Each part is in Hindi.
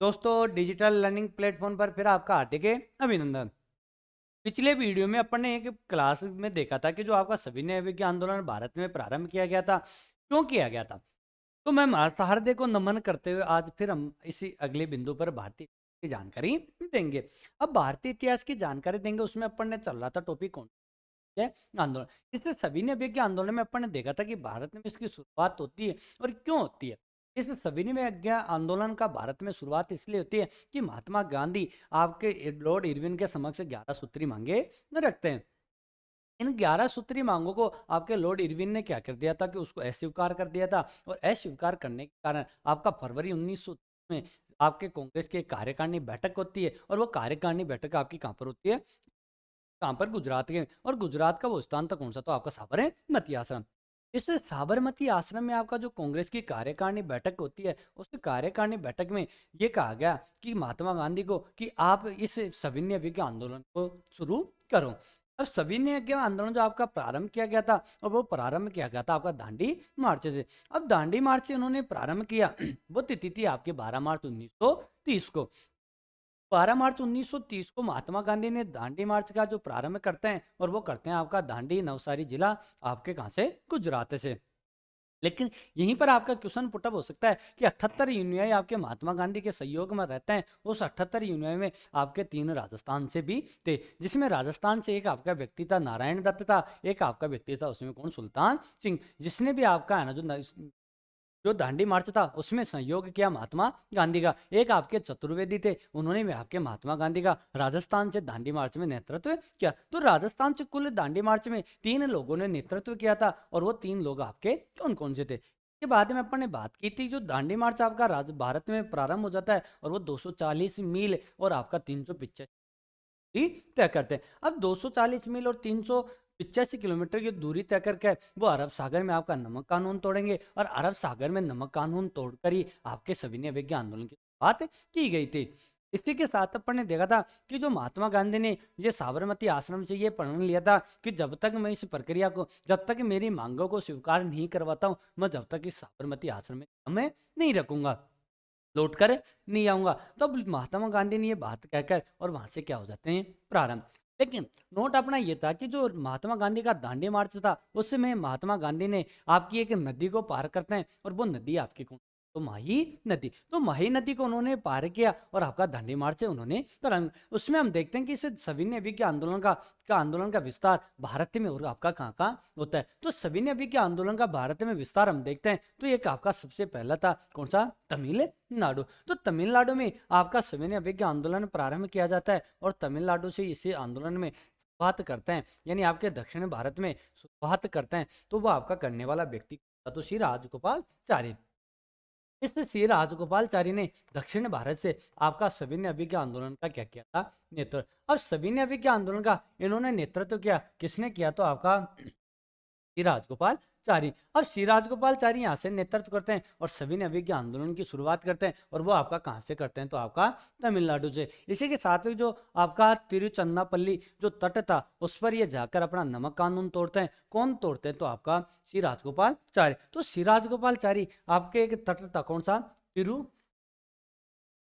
दोस्तों, डिजिटल लर्निंग प्लेटफॉर्म पर फिर आपका हार्दिक अभिनंदन। पिछले वीडियो में अपन ने एक क्लास में देखा था कि जो आपका सविनय अवज्ञा आंदोलन भारत में प्रारंभ किया गया था, क्यों किया गया था। तो मैं महासारदे को नमन करते हुए आज फिर हम इसी अगले बिंदु पर भारतीय की जानकारी देंगे। अब भारतीय इतिहास की जानकारी देंगे, उसमें अपन ने चल रहा था टॉपिक कौन है, आंदोलन। इससे सविनय अवज्ञा आंदोलन में अपन ने देखा था कि भारत में इसकी शुरुआत होती है और क्यों होती है। इस सविनय अवज्ञा आंदोलन का भारत में शुरुआत इसलिए होती है कि महात्मा गांधी आपके लॉर्ड इरविन के समक्ष 11 सूत्री मांगे रखते हैं। इन 11 सूत्री मांगों को आपके लॉर्ड इरविन ने क्या कर दिया था कि उसको अस्वीकार कर दिया था, और अस्वीकार करने के कारण आपका फरवरी 1900 में आपके कांग्रेस की एक कार्यकारिणी बैठक होती है, और वो कार्यकारिणी बैठक आपकी कहाँ पर होती है, कहाँ पर, गुजरात के। और गुजरात का वो स्थान था कौन सा, तो आपका साबरमती आश्रम। इस साबरमती आश्रम में आपका जो कांग्रेस की कार्यकारिणी बैठक होती है, उस कार्यकारिणी बैठक में ये कहा गया कि महात्मा गांधी को कि आप इस सविनय अवज्ञा आंदोलन को शुरू करो। अब सविनय अवज्ञा आंदोलन जो आपका प्रारंभ किया गया था, और वो प्रारंभ किया गया था आपका दांडी मार्च से। अब दांडी मार्च से उन्होंने प्रारंभ किया वो तिथि थी आपके 12 मार्च 1930 को। 12 मार्च 1930 को महात्मा गांधी ने दांडी मार्च का जो प्रारंभ करते हैं, और वो करते हैं आपका दांडी नवसारी जिला आपके कहाँ से, गुजरात से। लेकिन यहीं पर आपका क्वेश्चन पुटअप हो सकता है कि 78 अनुयायी आपके महात्मा गांधी के सहयोग में रहते हैं। उस 78 अनुयायी में आपके 3 राजस्थान से भी थे, जिसमें राजस्थान से एक आपका व्यक्ति था नारायण दत्त था, एक आपका व्यक्ति था उसमें कौन, सुल्तान सिंह, जिसने भी आपका है ना जो दांडी मार्च था उसमें सहयोग किया महात्मा गांधी का। एक आपके चतुर्वेदी थे, उन्होंने भी आपके महात्मा गांधी का राजस्थान से दांडी मार्च में नेतृत्व किया। तो राजस्थान से कुल दांडी मार्च में 3 लोगों ने नेतृत्व किया था, और वो 3 लोग आपके कौन कौन से थे। के बाद में अपन ने बात की थी, जो दांडी मार्च आपका भारत में प्रारंभ हो जाता है, और वो 240 मील और आपका 385 तय करते हैं। अब 240 मील और 385 किलोमीटर की दूरी तय करके वो अरब सागर में आपका नमक कानून तोड़ेंगे, और अरब सागर में नमक कानून तोड़कर ही आपके सविनय अवज्ञा आंदोलन की बात की गई थी। इसी के साथ अपन ने देखा था कि जो महात्मा गांधी ने ये साबरमती आश्रम से ये प्रण लिया था कि जब तक मैं इस प्रक्रिया को, जब तक मेरी मांगों को स्वीकार नहीं करवाता हूँ, मैं जब तक इस साबरमती आश्रम में मैं नहीं रखूंगा, लौट कर नहीं आऊंगा। तो अब महात्मा गांधी ने ये बात कहकर और वहां से क्या हो जाते हैं, प्रारंभ। लेकिन नोट अपना ये था कि जो महात्मा गांधी का दांडी मार्च था, उसमें महात्मा गांधी ने आपकी एक नदी को पार करते हैं, और वो नदी आपकी कौन, तो माही नदी। तो माही नदी को उन्होंने पार किया, और आपका दांडी मार्च से उन्होंने प्रारंभ। उसमें हम देखते हैं कि इस सविनय अवज्ञा आंदोलन का आंदोलन का विस्तार भारत में और आपका कहाँ कहाँ होता है। तो सविनय अवज्ञा आंदोलन का भारत में विस्तार हम देखते हैं, तो एक आपका सबसे पहला था कौन सा, तमिलनाडु। तो तमिलनाडु में आपका सविनय अवज्ञा आंदोलन प्रारंभ किया जाता है, और तमिलनाडु से इसी आंदोलन में शुरुआत करते हैं, यानी आपके दक्षिण भारत में शुरुआत करते हैं। तो वो आपका करने वाला व्यक्ति तो श्री राजगोपालचारी। इस श्री राजगोपालचारी ने दक्षिण भारत से आपका सविनय अवज्ञा आंदोलन का क्या किया था, नेतृत्व। अब सविनय अवज्ञा आंदोलन का इन्होंने नेतृत्व किया, किसने किया, तो आपका श्री राजगोपालचारी। अब श्री राजगोपालचारी यहाँ से नेतृत्व करते हैं, और सविनय अवज्ञा आंदोलन की शुरुआत करते हैं, और वो आपका कहाँ से करते हैं, तो आपका तमिलनाडु से। इसी के साथ ही जो आपका तिरुचन्नापल्ली जो तट था, उस पर ये जाकर अपना नमक कानून तोड़ते हैं। कौन तोड़ते हैं, तो आपका श्री राजगोपालचारी। तो श्री राजगोपालचारी आपके एक तट था कौन सा, तिरु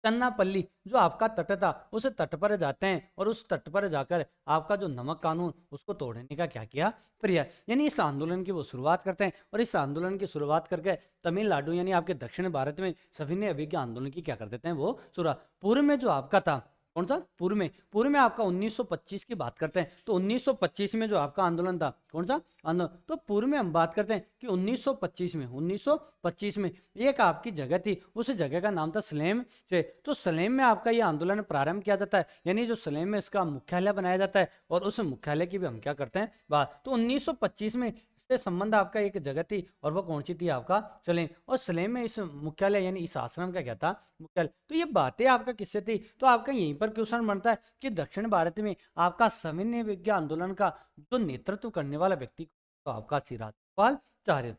चन्नापल्ली जो आपका तट था, उस तट पर जाते हैं, और उस तट पर जाकर आपका जो नमक कानून उसको तोड़ने का क्या किया, प्रयास। यानी इस आंदोलन की वो शुरुआत करते हैं, और इस आंदोलन की शुरुआत करके तमिलनाडु यानी आपके दक्षिण भारत में सविनय अवज्ञा आंदोलन की क्या कर देते हैं, वो शुरुआत। पूर्व में जो आपका था कौन सा, पूर्व में आपका 1925 की बात करते हैं, तो 1925 में जो आपका आंदोलन था कौन सा आंदोलन, तो पूर्व में हम बात करते हैं कि 1925 में एक आपकी जगह थी, उस जगह का नाम था सलेम से। तो सलेम में आपका ये आंदोलन प्रारंभ किया जाता है, यानी जो सलेम में इसका मुख्यालय बनाया जाता है, और उस मुख्यालय की भी हम क्या करते हैं बात। तो 1925 में से संबंध आपका एक जगह थी, और वो कौन सी थी, आपका सलेम। और सलेम में इस मुख्यालय यानी इस आश्रम का क्या था, मुख्यालय। तो ये बातें आपका किससे थी, तो आपका यहीं पर क्वेश्चन बनता है कि दक्षिण भारत में आपका सविनय अवज्ञा आंदोलन का जो नेतृत्व करने वाला व्यक्ति, तो आपका श्री राजगोपालचारी।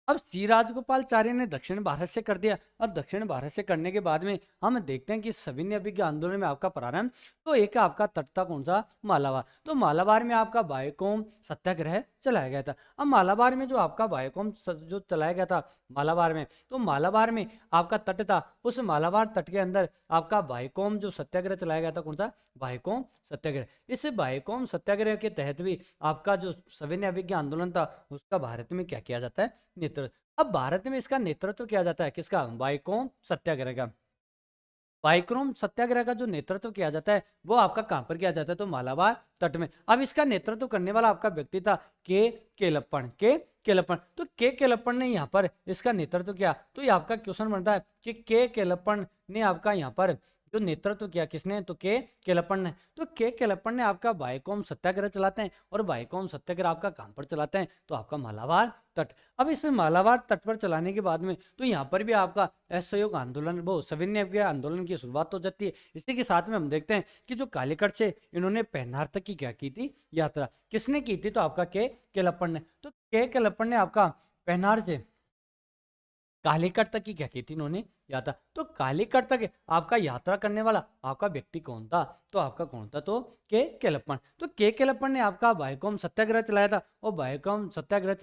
अब सी राजगोपालचारी ने दक्षिण भारत से कर दिया। अब दक्षिण भारत से करने के बाद में हम देखते हैं कि सविनय अभिज्ञ आंदोलन में आपका प्रारंभ, तो एक आपका तट था कौन सा, मालाबार। तो मालाबार में आपका बायकोम सत्याग्रह चलाया गया था। अब मालाबार में जो आपका बायकोम जो चलाया गया था मालाबार में, तो मालाबार में आपका तट था, उस मालाबार तट के अंदर आपका बायकोम जो सत्याग्रह चलाया गया था, कौन सा, बायकोम सत्याग्रह। इस बायकोम सत्याग्रह के तहत भी आपका जो सविनय अभिज्ञ आंदोलन था उसका भारत में क्या किया जाता है, नेतृत्व। अब भारत में इसका नेतृत्व किया जाता है किसका, बायकोम सत्याग्रह का। बाइक्रोम सत्याग्रह का जो नेतृत्व किया जाता है वो आपका कहां पर किया जाता है, तो मालाबार तट में। अब इसका नेतृत्व करने वाला आपका व्यक्ति था के केलप्पन। तो के केलप्पन ने यहाँ पर इसका नेतृत्व किया। तो ये आपका क्वेश्चन बनता है कि के केलप्पन ने आपका यहाँ पर जो नेतृत्व किया, किसने, तो के केलप्पन ने। तो के केलप्पन ने आपका बायकोम सत्याग्रह चलाते हैं, और बायकोम सत्याग्रह आपका कहां पर चलाते हैं, तो आपका मालाबार तट। अब इस मालाबार तट पर चलाने के बाद में तो यहाँ पर भी आपका असहयोग आंदोलन, वो सविनय अभिज्ञ आंदोलन की शुरुआत हो जाती है। इसी के साथ में हम देखते हैं कि जो कालीकट से इन्होंने पेन्नार तक की क्या की थी यात्रा, किसने की थी, तो आपका के केलप्पन ने। तो के केलप्पन ने आपका पेन्नार से कालीकट तक की क्या की थी इन्होंने यात्रा। तो कालीकट तक आपका यात्रा करने वाला आपका व्यक्ति कौन था, तो आपका कौन था, तो के केलप्पन। तो के केलप्पन ने आपका बायकोम सत्याग्रह चलाया था, और बायकोम सत्याग्रह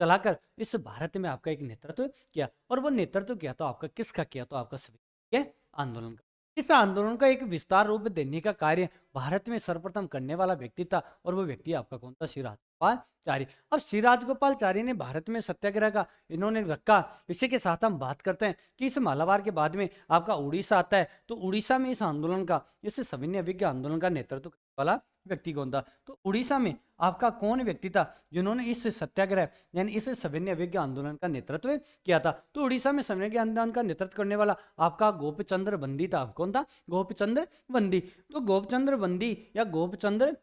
चलाकर इस भारत में आपका एक नेतृत्व किया। और वो नेतृत्व किया तो आपका किसका किया, तो आपका सविनय आंदोलन का। इस आंदोलन का एक विस्तार रूप देने का कार्य भारत में सर्वप्रथम करने वाला व्यक्ति था, और वो व्यक्ति आपका कौन था, श्री राजगोपालचारी। अब श्री राजगोपालचारी ने भारत में सत्याग्रह का इन्होंने रखा। इसी के साथ हम बात करते हैं कि इस मालाबार के बाद में आपका उड़ीसा आता है। तो उड़ीसा में इस आंदोलन का, इस सविनय अभिज्ञ आंदोलन का नेतृत्व करने वाला व्यक्ति कौन था, तो उड़ीसा में आपका कौन व्यक्ति था जिन्होंने इस सत्याग्रह यानी इस सविनय अभिज्ञ आंदोलन का नेतृत्व किया था। तो उड़ीसा में सविनय आंदोलन का नेतृत्व करने वाला आपका गोपचंद्र बंदी था। कौन था, गोपचंद्र बंदी। तो गोपचंद्र बंदी या गोपचंद्र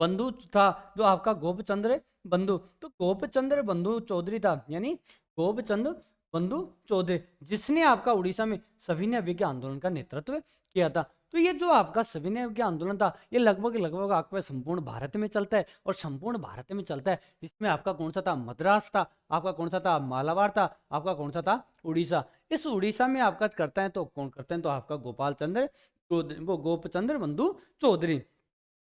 बंधु था, जो आपका गोपचंद्र बंधु। तो गोपचंद्र बंधु चौधरी था, यानी गोपचंद्र बंधु चौधरी, जिसने आपका उड़ीसा में सविनय अभिज्ञ आंदोलन का नेतृत्व किया था। तो ये जो आपका सविनय अभिज्ञ आंदोलन था ये लगभग आपका संपूर्ण भारत में चलता है, और संपूर्ण भारत में चलता है जिसमें आपका कौन सा था, मद्रास था, आपका कौन सा था, मालाबार था, आपका कौन सा था, उड़ीसा। इस उड़ीसा में आपका करता है तो कौन करते हैं, तो आपका गोपाल चंद्र चौधरी, वो गोपचंद्र बंधु चौधरी।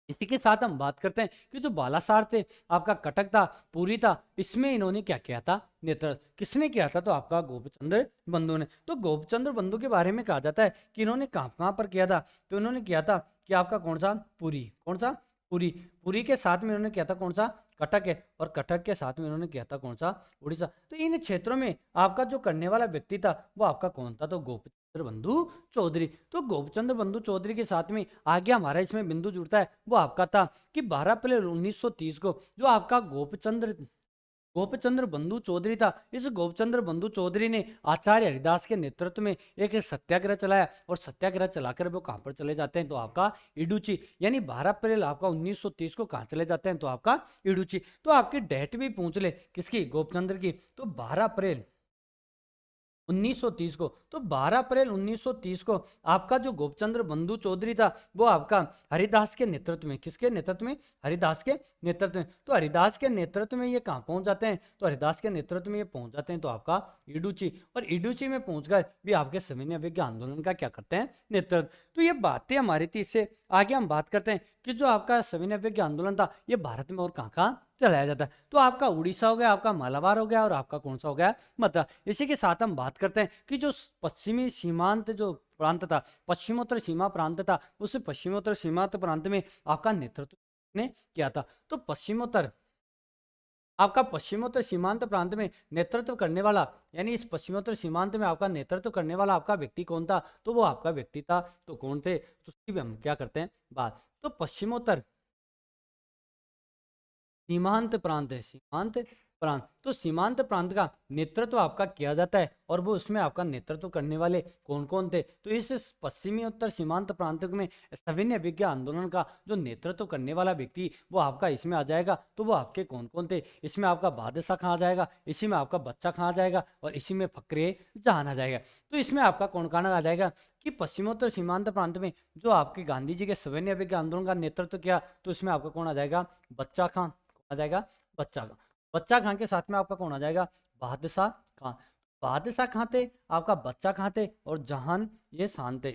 इसी के साथ हम बात करते हैं कि जो बालासार थे, आपका कटक था, पुरी था, इसमें इन्होंने क्या किया था, नेतृत्व किसने किया था, तो आपका गोपचंद्र बंधु ने। तो गोपचंद्र बंधु के बारे में कहा जाता है कि इन्होंने कहाँ कहाँ पर किया था, तो इन्होंने किया था कि आपका कौन सा, पुरी। कौन सा, पुरी। पुरी के साथ में इन्होंने किया था कौन सा, कटक है, और कटक के साथ में इन्होंने किया था कौन सा, उड़ीसा। तो इन क्षेत्रों में आपका जो करने वाला व्यक्ति था वो आपका कौन था, तो गोपचंद्र बंधु चौधरी। तो गोपचंद्र बंधु चौधरी के साथ में आगे हमारा इसमें बिंदु जुड़ता है, वो आपका था कि 12 अप्रैल 1930 को जो आपका गोपचंद्र बंधु चौधरी था, इस गोपचंद्र बंधु चौधरी ने आचार्य हरिदास के नेतृत्व में एक सत्याग्रह चलाया, और सत्याग्रह चलाकर वो कहाँ पर चले जाते हैं, तो आपका इडुची। यानी 12 अप्रैल आपका 1930 को कहाँ चले जाते हैं, तो आपका इडुची। तो आपकी डेट भी पूछ ले किसकी, गोपचंद्र की, तो 12 अप्रैल 1930 को। तो 12 अप्रैल 1930 को आपका जो गोपचंद्र बंधु चौधरी था वो आपका हरिदास के नेतृत्व में, किसके नेतृत्व में, हरिदास के नेतृत्व में। तो हरिदास के नेतृत्व में ये कहाँ पहुंच जाते हैं, तो हरिदास के नेतृत्व में ये पहुंच जाते हैं तो आपका इडुची। और इडुची में पहुंचकर भी आपके सविनय अभिज्ञ आंदोलन का क्या करते हैं, नेतृत्व। तो ये बातें हमारी थी। इससे आगे हम बात करते हैं कि जो आपका सविनय अभिज्ञ आंदोलन था ये भारत में और कहाँ कहाँ चलाया जाता है। तो आपका उड़ीसा हो गया, आपका मालाबार हो गया, और आपका कौन सा हो गया, मद्रास। इसी के साथ हम बात करते हैं कि जो पश्चिमी सीमांत जो प्रांत था, पश्चिमोत्तर सीमा प्रांत था, उस पश्चिमोत्तर सीमांत प्रांत में आपका नेतृत्व ने किया था। तो पश्चिमोत्तर सीमांत प्रांत में नेतृत्व करने वाला, यानी इस पश्चिमोत्तर सीमांत में आपका नेतृत्व करने वाला आपका व्यक्ति कौन था, तो वो आपका व्यक्ति था, तो कौन थे, तो उसकी भी हम क्या करते हैं बात। तो पश्चिमोत्तर सीमांत प्रांत है, सीमांत प्रांत। तो सीमांत प्रांत का नेतृत्व आपका किया जाता है, और वो उसमें आपका नेतृत्व करने वाले कौन कौन थे, तो इस पश्चिमी उत्तर सीमांत प्रांत में सविनय अभिज्ञ आंदोलन का जो नेतृत्व करने वाला व्यक्ति वो आपका इसमें आ जाएगा। तो वो आपके कौन कौन थे, इसमें आपका बादशाह खां आ जाएगा, इसी में आपका बच्चा खां आ जाएगा, और इसी में फकरे जहां आ जाएगा। तो इसमें आपका कौन कौन आ जाएगा कि पश्चिमोत्तर सीमांत प्रांत में जो आपके गांधी जी के सविनय अभिज्ञ आंदोलन का नेतृत्व किया, तो इसमें आपका कौन आ जाएगा, बच्चा खां आ जाएगा, बच्चा खां। बच्चा खां के साथ में आपका कौन आ जाएगा, बादशाह खां। बादशाह खां थे, आपका बच्चा खां थे, और जहान ये शान थे।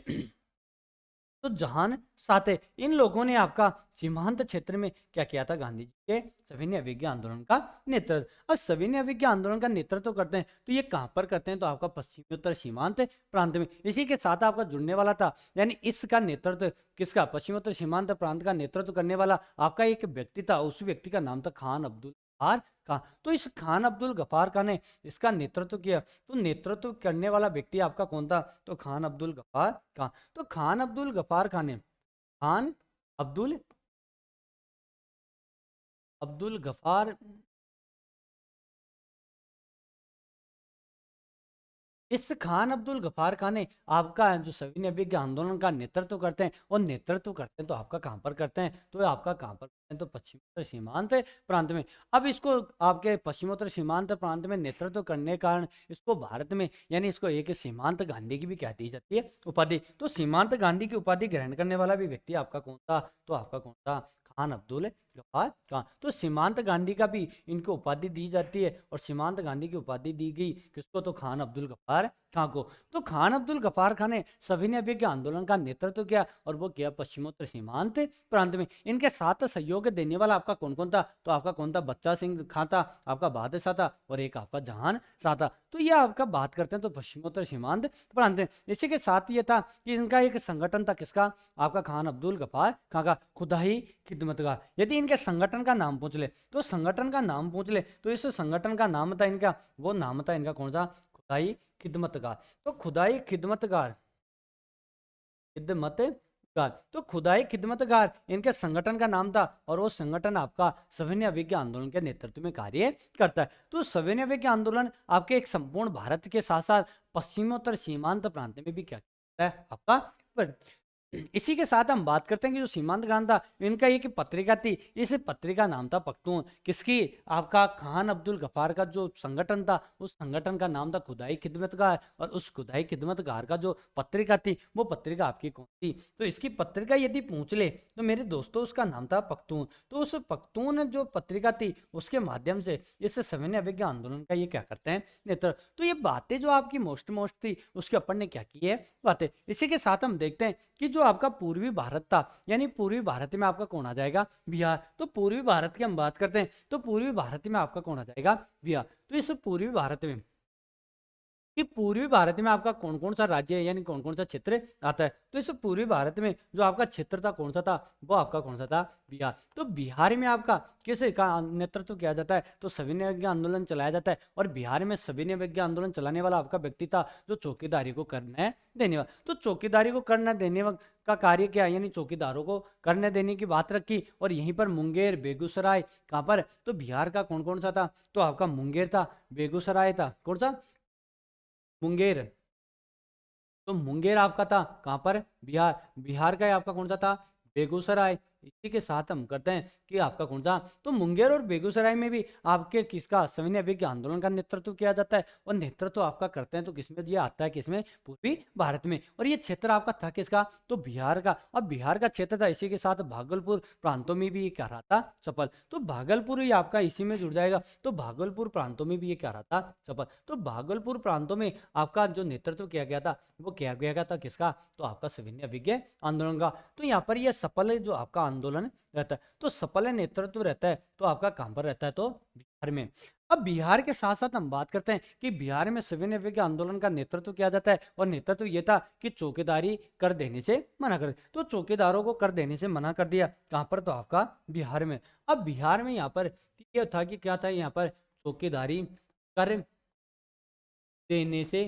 तो जहान साथे इन लोगों ने आपका सीमांत क्षेत्र में क्या किया था, गांधी जी के सविनय अवज्ञा आंदोलन का नेतृत्व। और सविनय अवज्ञा आंदोलन का नेतृत्व करते हैं तो ये कहाँ पर करते हैं, तो आपका पश्चिमोत्तर सीमांत प्रांत में। इसी के साथ आपका जुड़ने वाला था, यानी इसका नेतृत्व किसका, पश्चिमोत्तर सीमांत प्रांत का नेतृत्व करने वाला आपका एक व्यक्ति था। उस व्यक्ति का नाम था खान अब्दुल गफ्फार खान। तो इस खान अब्दुल गफ्फार खान ने इसका नेतृत्व किया। तो नेतृत्व करने वाला व्यक्ति आपका कौन था, तो खान अब्दुल गफ्फार खान। तो खान अब्दुल गफ्फार खान ने खान अब्दुल अब्दुल गफ्फार इस खान अब्दुल गफ्फार खान ने आपका जो सविनय अवज्ञा आंदोलन का नेतृत्व करते हैं, और नेतृत्व करते हैं तो आपका कहाँ पर करते हैं, तो आपका कहाँ पर करते हैं, तो पश्चिमोत्तर सीमांत प्रांत में। अब इसको आपके पश्चिमोत्तर सीमांत प्रांत में नेतृत्व करने के कारण इसको भारत में, यानी इसको एक सीमांत गांधी की भी क्या दी जाती है, उपाधि। तो सीमांत गांधी की उपाधि ग्रहण करने वाला भी व्यक्ति आपका कौन था, तो आपका कौन था, खान अब्दुल गफ्फार खान। तो सीमांत गांधी का भी इनको उपाधि दी जाती है, और सीमांत गांधी की उपाधि दी गई किसको, तो खान अब्दुल गफ्फार खान को। तो खान अब्दुल गफ्फार खान ने सविनय अवज्ञा आंदोलन का नेतृत्व किया, और वो किया पश्चिमोत्तर सीमांत प्रांत में। इनके साथ सहयोग देने वाला आपका कौन कौन था, तो आपका कौन था, बच्चा सिंह खां था, आपका बादशाह था, और एक आपका जहान शाह था। तो ये आपका बात करते हैं तो पश्चिमोत्तर सीमांत प्रांत में। इसी के साथ ये था कि इनका एक संगठन था, किसका, आपका खान अब्दुल गफ्फार खां का, खुदाई खिदमतगार। यदि इनके संगठन का नाम पूछ ले, तो संगठन का नाम पूछ ले, तो इस संगठन का नाम था इनका, वो नाम था इनका कौन सा, खुदाई खिदमतगार। तो खुदाई खिदमतगार खिदमतगार तो खुदाई खिदमतगार इनके संगठन का नाम था, और वो संगठन आपका सविनय अवज्ञा आंदोलन के नेतृत्व में कार्य करता है। तो सविनय अवज्ञा आंदोलन आपके एक संपूर्ण भारत के साथ साथ पश्चिमोत्तर सीमांत प्रांत में भी क्या करता है आपका, इसी के साथ हम बात करते हैं कि जो सीमांत खान था, इनका एक पत्रिका थी, इस पत्रिका नाम था पख्तून। किसकी, आपका खान अब्दुल गफ्फार का जो संगठन था, उस संगठन का नाम था खुदाई खिदमतगार, और उस खुदाई खिदमतगार का जो पत्रिका थी, वो पत्रिका आपकी कौन थी, तो इसकी पत्रिका यदि पूछ ले तो मेरे दोस्तों उसका नाम था पख्तून। तो उस पख्तून जो पत्रिका थी, उसके माध्यम से इस सविनय अवज्ञा आंदोलन का ये क्या करते हैं, नेतृत्व। तो ये बातें जो आपकी मोस्ट थी, उसके अपन ने क्या की है बातें। इसी के साथ हम देखते हैं कि जो आपका पूर्वी भारत था, यानी पूर्वी भारत में आपका कौन आ जाएगा, बिहार। तो पूर्वी भारत की हम बात करते हैं तो पूर्वी भारत में आपका कौन आ जाएगा, बिहार। तो इस पूर्वी भारत में कि पूर्वी भारत में आपका कौन कौन सा राज्य है, यानी कौन कौन सा क्षेत्र आता है। तो इस पूर्वी भारत में जो आपका क्षेत्र था कौन सा था, वो आपका कौन सा था, बिहार। तो बिहार में आपका किस का नेतृत्व किया जाता है, तो सविनय अवज्ञा आंदोलन चलाया जाता है। और बिहार में सविनय अवज्ञा आंदोलन चलाने वाला आपका व्यक्ति था जो चौकीदारी को करने देने वाला। तो चौकीदारी को करने देने का कार्य क्या, यानी चौकीदारों को करने देने की बात रखी। और यहीं पर मुंगेर, बेगूसराय, कहाँ पर, तो बिहार का कौन कौन सा था, तो आपका मुंगेर था, बेगूसराय था, कौन सा, मुंगेर। तो मुंगेर आपका था कहाँ पर, बिहार। बिहार का आपका कौन सा था, बेगूसराय। इसी के साथ हम करते हैं कि आपका कौन सा, तो मुंगेर और बेगूसराय में भी आपके किसका, सविनय अवज्ञा आंदोलन का नेतृत्व किया जाता है। और नेतृत्व आपका करते हैं तो किसमें ये आता है, किसमें, पूर्वी भारत में। और ये क्षेत्र आपका था किसका, तो बिहार का। अब बिहार का क्षेत्र था, इसी के साथ भागलपुर प्रांतों में भी ये क्या रहा था, सफल। तो भागलपुर ही आपका इसी में जुड़ जाएगा। तो भागलपुर प्रांतों में भी ये क्या रहा था, सफल। तो भागलपुर प्रांतों में आपका जो नेतृत्व किया गया था, वो किया गया था किसका, तो आपका सविनय अवज्ञा आंदोलन का। तो यहाँ पर यह सफल जो आपका आंदोलन रहता है, तो सफल नेतृत्व रहता है तो आपका कहां पर रहता है, तो बिहार में। अब बिहार के साथ साथ हम बात करते हैं कि बिहार में सविनय अवज्ञा आंदोलन का नेतृत्व किया जाता है। और नेतृत्व यह था कि चौकीदारी कर देने से मना कर, तो चौकीदारों को कर देने से मना कर दिया, कहां पर, तो आपका बिहार में। अब बिहार में यहाँ पर यह था कि क्या था, यहाँ पर चौकीदारी कर देने से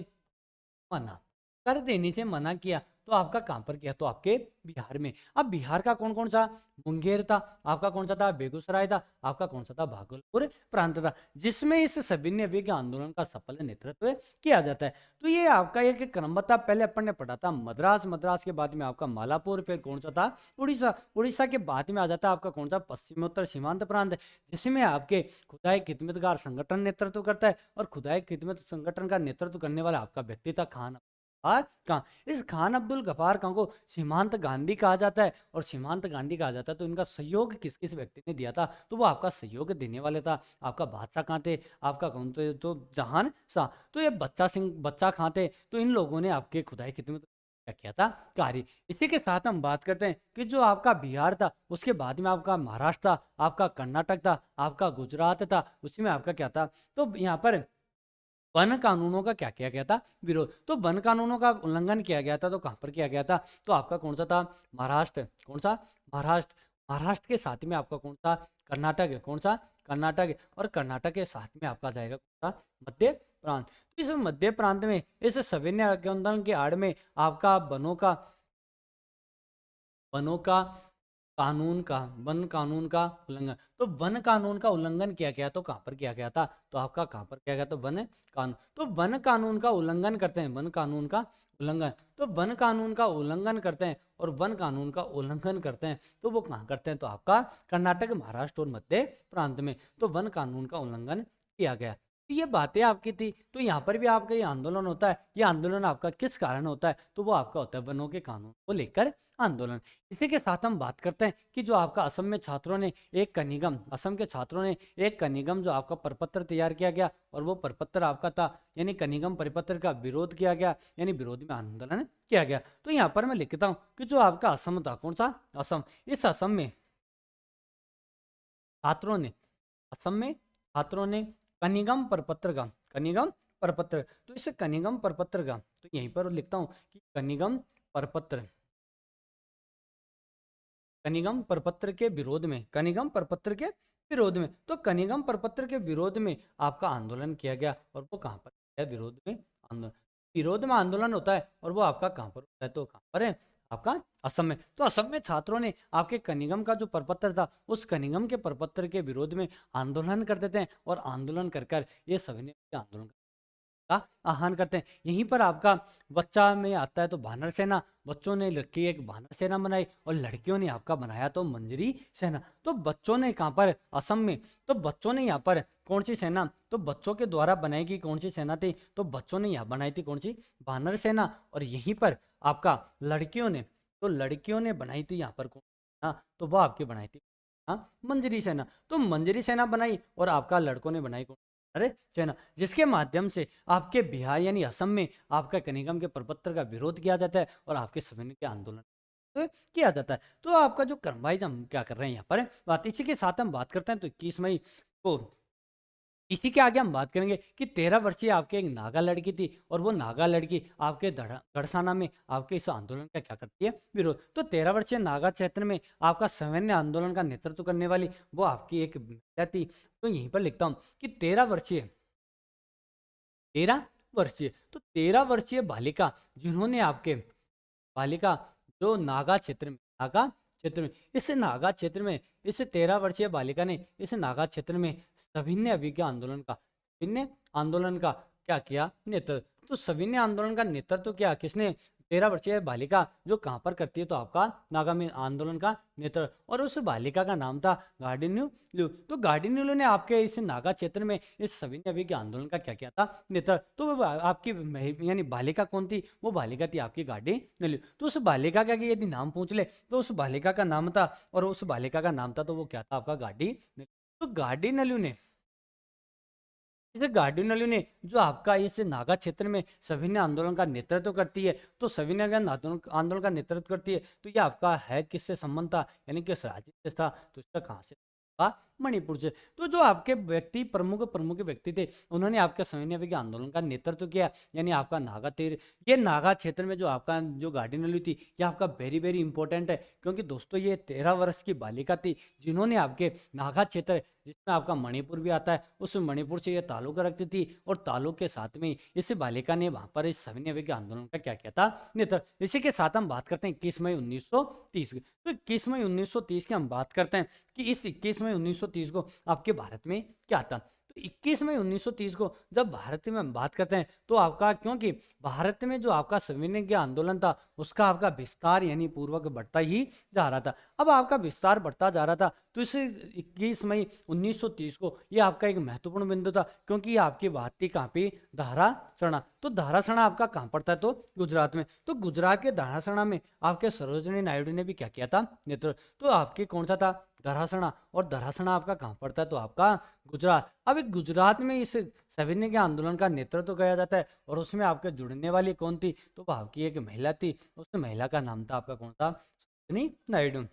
मना, कर देने से मना किया। तो आपका कहां पर किया, तो आपके बिहार में। अब बिहार का कौन कौन सा, मुंगेर था, आपका कौन सा था, बेगूसराय था, आपका कौन सा था, भागलपुर प्रांत था, जिसमें इस सविनय अवज्ञा आंदोलन का सफल नेतृत्व किया जाता है। तो ये आपका एक क्रम था, पहले अपन ने पढ़ा था मद्रास, मद्रास के बाद में आपका मालापुर, फिर कौन सा था, उड़ीसा, उड़ीसा के बाद में आ जाता है आपका कौन सा, पश्चिमोत्तर सीमांत प्रांत, जिसमें आपके खुदाई खिदमतगार संगठन नेतृत्व करता है। और खुदाई खिदमत संगठन का नेतृत्व करने वाला आपका व्यक्ति था खान गफ्फार खां। इस खान अब्दुल गफ्फार खां को सीमांत गांधी कहा जाता है, और सीमांत गांधी कहा जाता है तो इनका सहयोग किस किस व्यक्ति ने दिया था, तो वो आपका सहयोग देने वाले था आपका बादशाह खां थे, आपका कौन थे तो जहान शाह। तो ये बच्चा खां थे, तो इन लोगों ने आपके खुदाई खिदमत क्या किया था, कार्य। इसी के साथ हम बात करते हैं कि जो आपका बिहार था, उसके बाद में आपका महाराष्ट्र था, आपका कर्नाटक था, आपका गुजरात था, उसी में आपका क्या था, तो यहाँ पर वन कानूनों का क्या किया गया था, विरोध। तो वन कानूनों का उल्लंघन किया गया था, तो कहाँ पर किया गया था, तो आपका कौन सा था, महाराष्ट्र। कौन सा, महाराष्ट्र। महाराष्ट्र के साथ में आपका कौन सा, कर्नाटक है। कौन सा, कर्नाटक है। और कर्नाटक के साथ में आपका जाएगा कौन सा, मध्य प्रांत। तो इस मध्य प्रांत में इस सविनय आंदोलन के आड़ में आपका वनों का वन कानून का उल्लंघन। तो वन कानून का उल्लंघन किया गया, तो कहाँ पर किया गया था, तो आपका कहाँ पर किया गया, तो वन कानून। तो वन कानून का उल्लंघन करते हैं, वन कानून का उल्लंघन। तो वन कानून का उल्लंघन करते हैं और वन कानून का उल्लंघन करते हैं, तो वो कहाँ करते हैं, तो आपका कर्नाटक, महाराष्ट्र और मध्य प्रांत में। तो वन कानून का उल्लंघन किया गया। तो ये बातें आपकी थी। तो यहाँ पर भी आपका ये आंदोलन होता है, ये आंदोलन आपका किस कारण होता है, तो वो आपका होता है वनों के कानून को लेकर आंदोलन। इसी के साथ हम बात करते हैं कि जो आपका असम में छात्रों ने एक कनिगम, असम के छात्रों ने एक कनिगम जो आपका प्रपत्र तैयार किया गया, और वो प्रपत्र आपका था, यानी कनिगम परिपत्र का विरोध किया गया, यानी विरोध में आंदोलन किया गया। तो यहाँ पर मैं लिखता हूँ कि जो आपका असम था, कौन सा, असम। इस असम में छात्रों ने, असम में छात्रों ने कनिगम प्रपत्र का, कनिगम प्रपत्र, तो इस कनिगम प्रपत्र का, तो यहीं पर लिखता हूँ कि कनिगम प्रपत्र, कनिगम प्रपत्र के विरोध में, कनिगम प्रपत्र के विरोध में। तो कनिगम प्रपत्र के विरोध में आपका आंदोलन किया गया, और वो कहाँ पर है, विरोध में आंदोलन, विरोध में आंदोलन होता है, और वो आपका कहाँ पर होता है, तो कहाँ पर है, आपका असम में। तो असम में छात्रों ने आपके कनिगम का जो प्रपत्र था, उस कनिगम के प्रपत्र के विरोध में आंदोलन करते थे, और आंदोलन कर कर ये सभी ने आंदोलन का आह्वान करते हैं। यहीं पर आपका बच्चा में आता है तो वानर सेना, बच्चों ने लड़की एक वानर सेना बनाई, और लड़कियों ने आपका बनाया तो मंजरी सेना। तो बच्चों ने कहाँ पर, असम में, तो बच्चों ने यहाँ पर कौन सी सेना, तो बच्चों के द्वारा बनाई गई कौन सी सेना थी, तो बच्चों ने यहाँ बनाई थी कौन सी, वानर सेना। और यहीं पर आपका लड़कियों ने, तो लड़कियों ने बनाई थी यहाँ पर कौन, हाँ, तो वह आपकी बनाई थी, हाँ, मंजरी सेना। तो मंजरी सेना बनाई, और आपका लड़कों ने बनाई कौन, अरे सेना, जिसके माध्यम से आपके बिहार यानी असम में आपका कनिगम के प्रपत्र का विरोध किया जाता है, और आपके सविनय के आंदोलन तो किया जाता है। तो आपका जो कर्मवाइज हम क्या कर रहे हैं यहाँ पर बात, इसी के साथ हम बात करते हैं। तो 21 मई को, इसी के आगे हम बात करेंगे कि 13 वर्षीय आपके एक नागा लड़की थी, और वो नागा लड़की आपके गढ़साना में आपके इस आंदोलन का क्या करती है, विरोध। तो 13 वर्षीय नागा क्षेत्र में आपका सैन्य आंदोलन का नेतृत्व करने वाली वो आपकी एक महिला थी। तो यहीं पर लिखता हूँ कि 13 वर्षीय, 13 वर्षीय, तो 13 वर्षीय बालिका, जिन्होंने आपके, बालिका जो नागा क्षेत्र में, नागा क्षेत्र में, इस नागा क्षेत्र में इस 13 वर्षीय बालिका ने इस नागा क्षेत्र में सविनय अभिज्ञा आंदोलन का, सविनय आंदोलन का क्या किया, नेतृत्व। तो सविनय आंदोलन का नेतृत्व किया किसने, 13 वर्षीय बालिका, जो कहाँ पर करती है, तो आपका नागा में आंदोलन का नेतृत्व। और उस बालिका का नाम था गार्डिन्यू लू। तो गार्डिन्यू लू ने आपके इस नागा क्षेत्र में इस सविनय अभिज्ञा आंदोलन का क्या किया था, नेतृत्व। तो वो आपकी यानी बालिका कौन थी, वो बालिका थी आपकी गार्डिन्यू। तो उस बालिका का यदि नाम पूछ ले, तो उस बालिका का नाम था, और उस बालिका का नाम था, तो वो क्या था, आपका गार्डिन्यू। तो गार्डिन्यू ने, इस गार्डिनली ने जो आपका इस नागा क्षेत्र में सविनय आंदोलन का नेतृत्व करती है, तो सविनय आंदोलन का नेतृत्व करती है, तो ये आपका है किससे संबंध था, यानी किस राज्य से था, तो इसका कहाँ से था, मणिपुर से। तो जो आपके व्यक्ति प्रमुख व्यक्ति थे, उन्होंने आपके सविनय के आंदोलन का नेतृत्व किया, यानी आपका नागा तीर, ये नागा क्षेत्र में जो आपका जो गार्डिनली थी, ये आपका वेरी वेरी इंपॉर्टेंट है, क्योंकि दोस्तों ये 13 वर्ष की बालिका थी, जिन्होंने आपके नागा क्षेत्र, जिसमें आपका मणिपुर भी आता है, उस मणिपुर से ये ताल्लुक रखती थी, और ताल्लुक के साथ में इस बालिका ने वहां पर इस सविनय के आंदोलन का क्या किया था, नेतृत्व। इसी के साथ हम बात करते हैं 21 मई 1930 की। तो 21 मई 1930 की हम बात करते हैं कि इस 21 मई 1930 को आपके भारत में क्या था। तो 21 मई 1930 को जब भारत में हम बात करते हैं तो आपका, क्योंकि भारत में जो आपका सविनय आंदोलन था उसका आपका विस्तार यानी पूर्वक बढ़ता ही जा रहा था। अब आपका विस्तार बढ़ता जा रहा था तो इस 21 मई 1930 को ये आपका एक महत्वपूर्ण बिंदु था, क्योंकि ये आपकी बात थी कहाँ पे, धारासणा। तो धारासणा आपका कहाँ पड़ता है, तो गुजरात में। तो गुजरात के धारासणा में आपके सरोजिनी नायडू ने भी क्या किया था, नेतृत्व। तो आपके कौन सा था, धरासणा। और धरासणा आपका कहाँ पड़ता है, तो आपका गुजरात। अब एक गुजरात में इस सविनय के आंदोलन का नेतृत्व किया जाता है और उसमें आपके जुड़ने वाली कौन थी, तो वो आपकी एक महिला थी। उस महिला का नाम था आपका कौन था, सरोजिनी नायडू।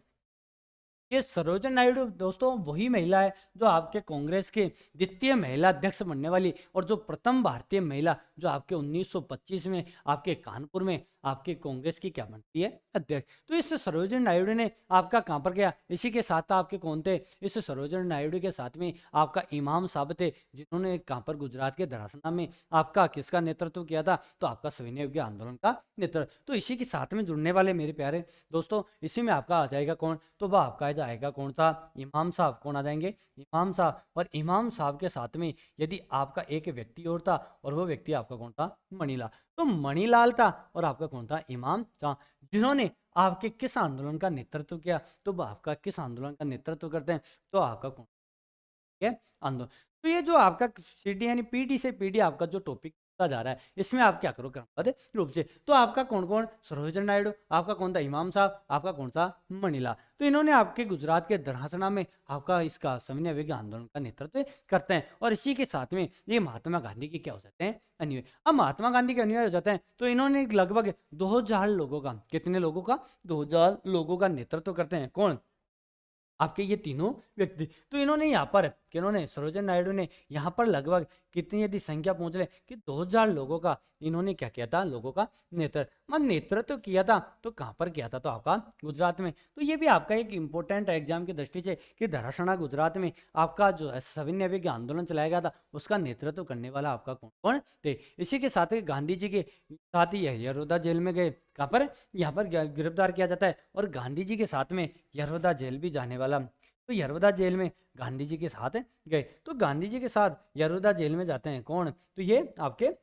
ये सरोजिनी नायडू दोस्तों वही महिला है जो आपके कांग्रेस के द्वितीय महिला अध्यक्ष बनने वाली और जो प्रथम भारतीय महिला जो आपके 1925 में आपके कानपुर में आपके कांग्रेस की क्या बनती है, अध्यक्ष। तो इस सरोजिनी नायडू ने आपका कहाँ पर गया, इसी के साथ आपके कौन थे, इस सरोजिनी नायडू के साथ में आपका इमाम साहब थे, जिन्होंने कहाँ पर, गुजरात के धरासना में आपका किसका नेतृत्व किया था, तो आपका सविनय आंदोलन का नेतृत्व। तो इसी के साथ में जुड़ने वाले मेरे प्यारे दोस्तों, इसी में आपका आ जाएगा कौन, तो वह आपका आएगा कौन था, इमाम साहब। कौन आ जाएंगे, इमाम साहब। और इमाम साहब के साथ में यदि आपका एक व्यक्ति और था और वो व्यक्ति आपका कौन था, मणिलाल। तो मणिलाल था और आपका कौन था, इमाम शाह, जिन्होंने आपके किस आंदोलन का नेतृत्व किया, तो वो आपका किस आंदोलन का नेतृत्व करते हैं, तो आपका कौन है, आंदोलन। तो ये जो आपका सीडी यानी पीडी से पीडी आपका जो टॉपिक जा रहा है, इसमें आप क्या करो क्रमबद्ध रूप से। तो आपका कौन कौन, सरोजिनी नायडू, आपका कौन था, इमाम साहब, आपका कौन सा, मणिलाल। तो इन्होंने आपके गुजरात के धरासना में आपका इसका सविनय अवज्ञा आंदोलन का नेतृत्व करते हैं। और इसी के साथ में ये महात्मा गांधी की क्या हो जाते हैं, अनुयायी। अब महात्मा गांधी के अनुयायी हो जाते हैं तो इन्होंने लगभग 2000 लोगों का, कितने लोगों का, 2000 लोगों का नेतृत्व करते हैं। कौन, आपके ये तीनों व्यक्ति। तो इन्होंने यहाँ पर, किन्होंने, सरोजिनी नायडू ने यहाँ पर लगभग कितनी यदि संख्या पहुंच रहे कि 2000 लोगों का इन्होंने क्या किया था, लोगों का नेतृत्व किया था। तो कहाँ पर किया था, तो आपका गुजरात में। तो ये भी आपका एक इंपॉर्टेंट एग्जाम की दृष्टि से कि धरासणा गुजरात में आपका जो सविनय अवज्ञा आंदोलन चलाया गया था उसका नेतृत्व करने वाला आपका कौन कौन थे। इसी के साथ ही गांधी जी के साथ ही यशोदा जेल में गए, कहाँ पर, यहाँ पर गिरफ्तार किया जाता है। और गांधी जी के साथ में यशोदा जेल भी जाने वाला। तो यशोदा जेल में गांधी जी के साथ गए। तो गांधी जी के साथ यशोदा जेल में जाते हैं कौन, तो ये आपके